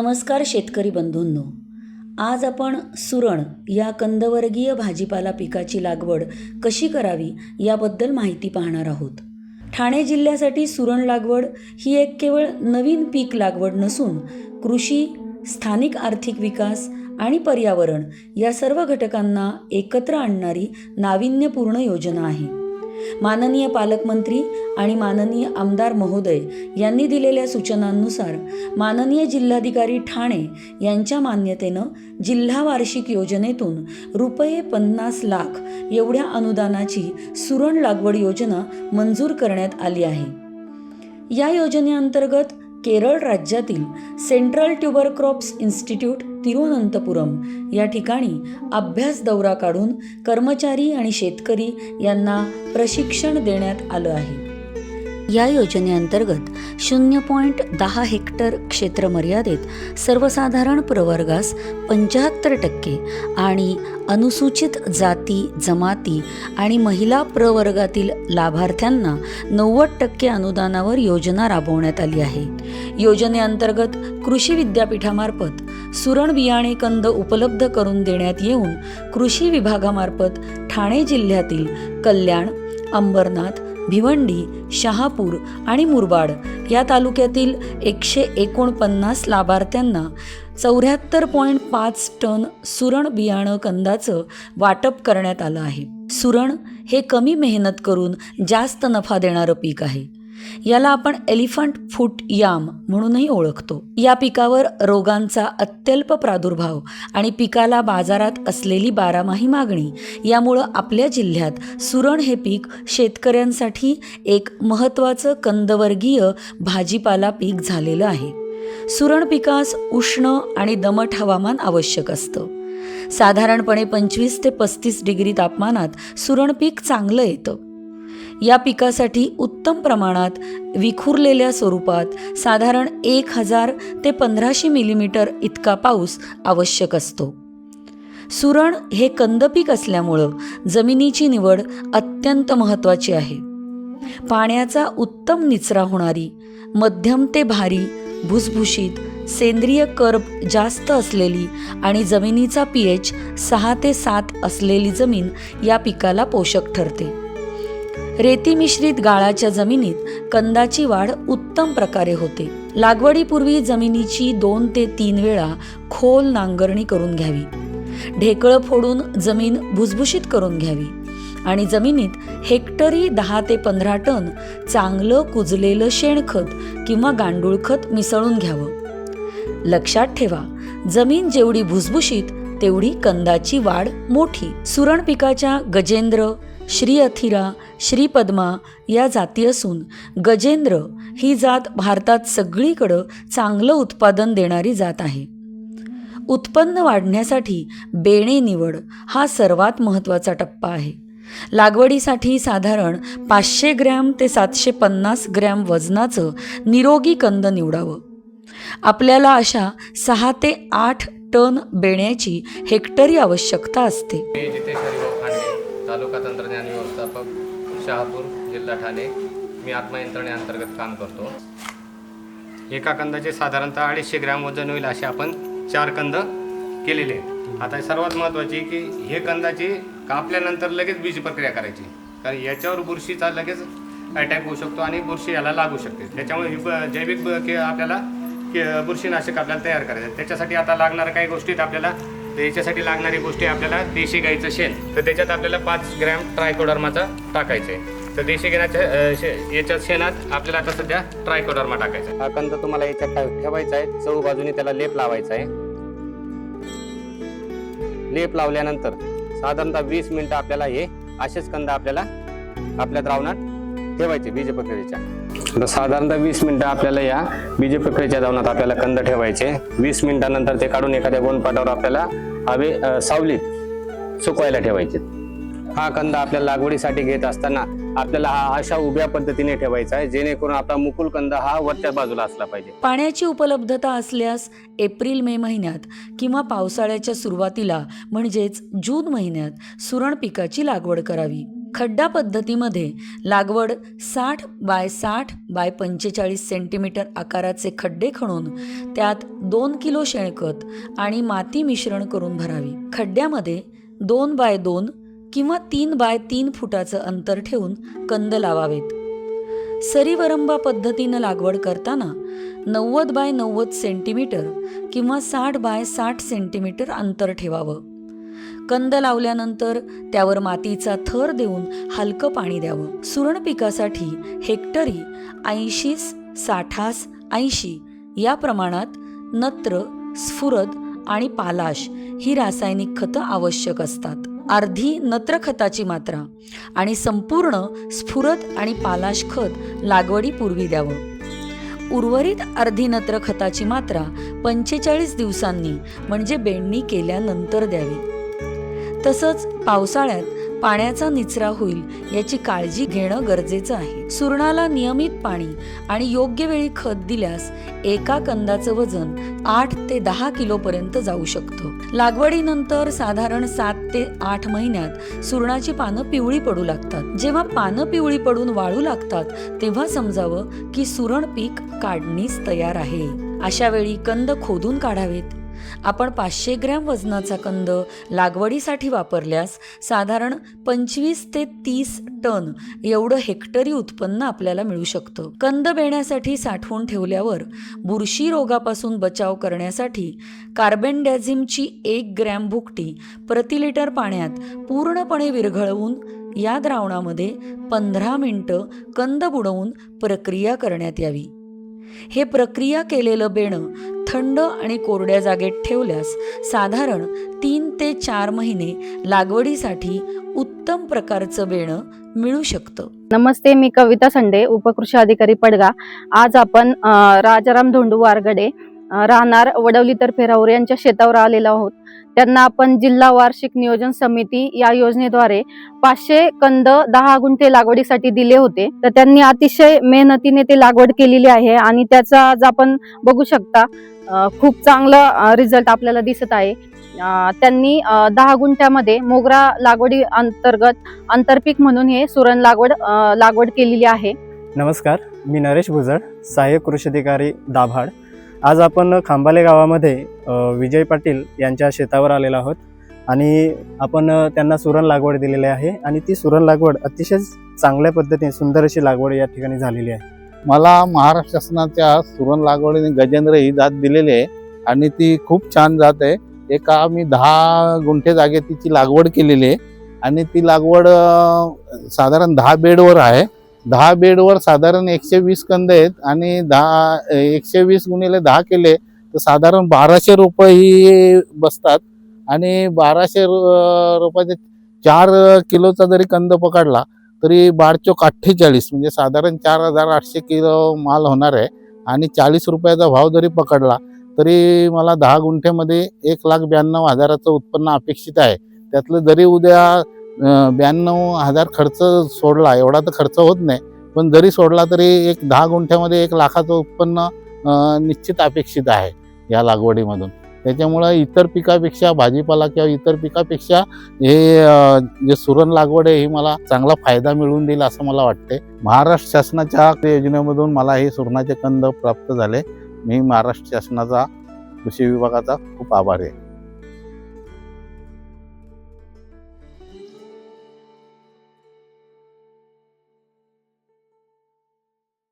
नमस्कार शेतकरी बंधूंनो, आज आपण सुरण या कंदवर्गीय भाजीपाला पिकाची लागवड कशी करावी याबद्दल माहिती पाहणार आहोत. ठाणे जिल्ह्यासाठी सुरण लागवड ही एक केवळ नवीन पीक लागवड नसून कृषी, स्थानिक आर्थिक विकास आणि पर्यावरण या सर्व घटकांना एकत्र आणणारी नाविन्यपूर्ण योजना आहे. माननीय पालकमंत्री आणि माननीय आमदार महोदय यांनी दिलेल्या सूचनांनुसार माननीय जिल्हाधिकारी ठाणे यांच्या मान्यतेनं जिल्हा वार्षिक योजनेतून ₹50 लाख एवढ्या अनुदानाची सुरण लागवड योजना मंजूर करण्यात आली आहे. या योजनेअंतर्गत केरळ राज्यातील central tuber crops institute Thiruvananthapuram या ठिकाणी अभ्यास दौरा काढून कर्मचारी आणि शेतकरी यांना प्रशिक्षण देण्यात आलं आहे. या योजनेअंतर्गत 0.10 हेक्टर क्षेत्र मर्यादेत सर्वसाधारण प्रवर्गास 75% आणि अनुसूचित जाती, जमाती आणि महिला प्रवर्गातील लाभार्थ्यांना 90% अनुदानावर योजना राबवण्यात आली आहे. योजनेअंतर्गत कृषी विद्यापीठामार्फत सुरण बियाणे कंद उपलब्ध करून देण्यात येऊन कृषी विभागामार्फत ठाणे जिल्ह्यातील कल्याण, अंबरनाथ, भिवंडी, शहापूर आणि मुरबाड या तालुक्यातील 149 लाभार्थ्यांना 74.5 टन सुरण बियाणं कंदाचं वाटप करण्यात आलं आहे. सुरण हे कमी मेहनत करून जास्त नफा देणारं पीक आहे. याला आपण एलिफंट फूट याम म्हणूनही ओळखतो. या पिकावर रोगांचा अत्यल्प प्रादुर्भाव आणि पिकाला बाजारात असलेली बारामाही मागणी यामुळं आपल्या जिल्ह्यात सुरण हे पीक शेतकऱ्यांसाठी एक महत्त्वाचं कंदवर्गीय भाजीपाला पीक झालेलं आहे. सुरण पिकास उष्ण आणि दमट हवामान आवश्यक असतं. साधारणपणे 25 ते 35 डिग्री तापमानात सुरण पीक चांगलं येतं. या पिकासाठी उत्तम प्रमाणात विखुरलेल्या स्वरूपात साधारण 1000 ते 1500 मिलीमीटर इतका पाऊस आवश्यक असतो. सुरण हे कंदपीक असल्यामुळं जमिनीची निवड अत्यंत महत्त्वाची आहे. पाण्याचा उत्तम निचरा होणारी, मध्यम ते भारी, भुसभुशीत, सेंद्रिय कर्ब जास्त असलेली आणि जमिनीचा pH 6 ते 7 असलेली जमीन या पिकाला पोषक ठरते. रेती मिश्रित गाळाच्या जमिनीत कंदाची वाढ उत्तम प्रकारे होते. लागवडीपूर्वी जमिनीची 2 ते 3 वेळा खोल नांगरणी करून घ्यावी. ढेकळं फोडून जमीन भुसभुशीत करून घ्यावी आणि जमिनीत हेक्टरी 10 ते 15 टन चांगलं कुजलेलं शेणखत किंवा गांडूळ खत मिसळून घ्यावं. लक्षात ठेवा, जमीन जेवढी भुसभुशीत तेवढी कंदाची वाढ मोठी. सुरण पिकाच्या गजेंद्र, श्री अथिरा, श्री पद्मा या जाती असून गजेंद्र ही जात भारतात सगळीकडं चांगलं उत्पादन देणारी जात आहे. उत्पन्न वाढण्यासाठी बेणे निवड हा सर्वात महत्त्वाचा टप्पा आहे. लागवडीसाठी साधारण 500 ग्रॅम ते 750 ग्रॅम वजनाचं निरोगी कंद निवडावं. आपल्याला अशा 6 ते 8 टन बेण्याची हेक्टरी आवश्यकता असते. तालुका तंत्रज्ञान व्यवस्थापक, शहापूर, जिल्हा ठाणे. मी आत्मा यंत्रणेअंतर्गत काम करतो. एका कंदाचे साधारणतः 250 ग्रॅम वजन होईल असे आपण 4 कंद केलेले आहेत. आता सर्वात महत्त्वाची की हे कंदाची कापल्यानंतर लगेच बीज प्रक्रिया करायची, कारण याच्यावर बुरशीचा लगेच अटॅक होऊ शकतो आणि बुरशी याला लागू शकते. त्याच्यामुळे ही जैविक आपल्याला बुरशीनाशक आपल्याला तयार करायचं. त्याच्यासाठी आता लागणाऱ्या काही गोष्टीत आपल्याला याच्यासाठी लागणारी गोष्टी आपल्याला देशी गाईचं शेण, तर त्याच्यात आपल्याला 5 ग्रॅम ट्रायकोडर्माचा टाकायचं आहे. तर देशी गाईच्या याच्यात शेणात आपल्याला आता सध्या ट्रायकोडर्मा टाकायचा आहे. हा कंद तुम्हाला याच्यात ठेवायचा आहे. चहू बाजूने त्याला लेप लावायचा आहे. लेप लावल्यानंतर साधारणतः 20 मिनिटं आपल्याला हे असेच कंद आपल्याला आपल्या द्रावणात ठेवायचे बीज प्रक्रियेच्या. तर साधारणतः 20 मिनिटं आपल्याला या बीज प्रक्रियेच्या द्रावणात आपल्याला कंद ठेवायचे. 20 मिनिटानंतर ते काढून एखाद्या गोणपाटावर आपल्याला सावलीत सुकवायला ठेवायचे. हा कंद आपल्याला लागवडीसाठी घेत असताना आपल्याला हा अशा उभ्या पद्धतीने ठेवायचा आहे, जेणेकरून आपला मुकुल कंद हा वरच्या बाजूला असला पाहिजे. पाण्याची उपलब्धता असल्यास एप्रिल-मे महिन्यात किंवा पावसाळ्याच्या सुरुवातीला म्हणजेच जून महिन्यात सुरण पिकाची लागवड करावी. खड्डा पद्धतीमध्ये लागवड 60 बाय 60 बाय 45 सेंटीमीटर आकाराचे खड्डे खणून त्यात 2 किलो शेणखत आणि माती मिश्रण करून भरावी. खड्ड्यामध्ये 2 बाय 2 किंवा 3 बाय 3 फुटाचं अंतर ठेवून कंद लावावेत. सरीवरंबा पद्धतीनं लागवड करताना 90 बाय 90 सेंटीमीटर किंवा 60 बाय 60 सेंटीमीटर अंतर ठेवावं. कंद लावल्यानंतर त्यावर मातीचा थर देऊन हलकं पाणी द्यावं. सुरण पिकासाठी हेक्टरी 80-60-80 या प्रमाणात नत्र, स्फुरद आणि पालाश ही रासायनिक खतं आवश्यक असतात. अर्धी नत्र खताची मात्रा आणि संपूर्ण स्फुरद आणि पालाश खत लागवडीपूर्वी द्यावं. उर्वरित अर्धी नत्र खताची मात्रा 45 दिवसांनी म्हणजे बेंडणी केल्यानंतर द्यावी. तसंच पावसाळ्यात पाण्याचा निचरा होईल याची काळजी घेणं गरजेचं आहे. सुरणाला नियमित पाणी आणि योग्य वेळी खत दिल्यास एका कंदाचं वजन 8 ते 10 किलोपर्यंत जाऊ शकतं. लागवडीनंतर साधारण 7 ते 8 महिन्यात सुरणाची पानं पिवळी पडू लागतात. जेव्हा पानं पिवळी पडून वाळू लागतात तेव्हा समजावं की सुरण पीक काढणीस तयार आहे. अशा वेळी कंद खोदून काढावेत. आपण 500 ग्रॅम वजनाचा कंद लागवडीसाठी वापरल्यास साधारण 25 ते 30 टन एवढं हेक्टरी उत्पन्न आपल्याला मिळू शकतं. कंद बेण्यासाठी साठवून ठेवल्यावर बुरशी रोगापासून बचाव करण्यासाठी कार्बेंडॅझिमची 1 ग्रॅम भुकटी प्रति लिटर पाण्यात पूर्णपणे विरघळवून या द्रावणामध्ये 15 मिनिटं कंद बुडवून प्रक्रिया करण्यात यावी. हे प्रक्रिया केलेलं बेणं थंड आणि कोरड्या जागेत ठेवल्यास साधारण 3 ते 4 महिने लागवडीसाठी उत्तम प्रकारचं बेणं मिळू शकतं. नमस्ते, मी कविता संडे, उपकृषी अधिकारी पडगा. आज आपण राजाराम धोंडू वारगडे राहणार वडवली तर्फे राऊर यांच्या शेतावर आलेलो आहोत. त्यांना आपण जिल्हा वार्षिक नियोजन समिती या योजनेद्वारे 500 कंद 10 गुंठे लागवडीसाठी दिले होते. तर त्यांनी अतिशय मेहनतीने ते लागवड केलेली आहे आणि त्याचा आज आपण बघू शकता खूप चांगला रिझल्ट आपल्याला दिसत आहे. त्यांनी 10 गुंठ्यामध्ये मोगरा लागवडी अंतर्गत आंतरपीक म्हणून हे सुरण लागवड केलेली आहे. नमस्कार, मी नरेश भुजड, सहाय्यक कृषी अधिकारी दाभाड. आज आपण खांबाले गावामध्ये विजय पाटील यांच्या शेतावर आलेलो आहोत आणि आपण त्यांना सुरण लागवड दिलेली आहे आणि ती सुरण लागवड अतिशय चांगल्या पद्धतीने सुंदर अशी लागवड या ठिकाणी झालेली आहे. मला महाराष्ट्र शासनाच्या सुरण लागवडीने गजेंद्र ही जात दिलेली आहे आणि ती खूप छान जात आहे. एका मी 10 गुंठे जागेत तिची लागवड केलेली आहे आणि ती लागवड साधारण 10 बेडवर आहे. 10 बेडवर साधारण 120 कंद आहेत आणि 120 गुणिले 10 केले तर साधारण 1200 रुपये ही बसतात आणि 1200 रुपयाचे 4 किलोचा जरी कंद पकडला तरी 12×48 म्हणजे साधारण 4800 किलो माल होणार आहे आणि 40 रुपयाचा भाव जरी पकडला तरी मला 10 गुंठ्यामध्ये 1,92,000चं उत्पन्न अपेक्षित आहे. त्यातलं जरी उद्या 92,000 खर्च सोडला, एवढा तर खर्च होत नाही, पण जरी सोडला तरी एक 10 गुंठ्यामध्ये 1 लाखाचं उत्पन्न निश्चित अपेक्षित आहे या लागवडीमधून. त्याच्यामुळं इतर पिकापेक्षा, भाजीपाला किंवा इतर पिकापेक्षा हे जे सुरण लागवड आहे ही मला चांगला फायदा मिळवून देईल असं मला वाटते. महाराष्ट्र शासनाच्या योजनेमधून मला हे सुरणाचे कंद प्राप्त झाले. मी महाराष्ट्र शासनाचा कृषी विभागाचा खूप आभारी आहे.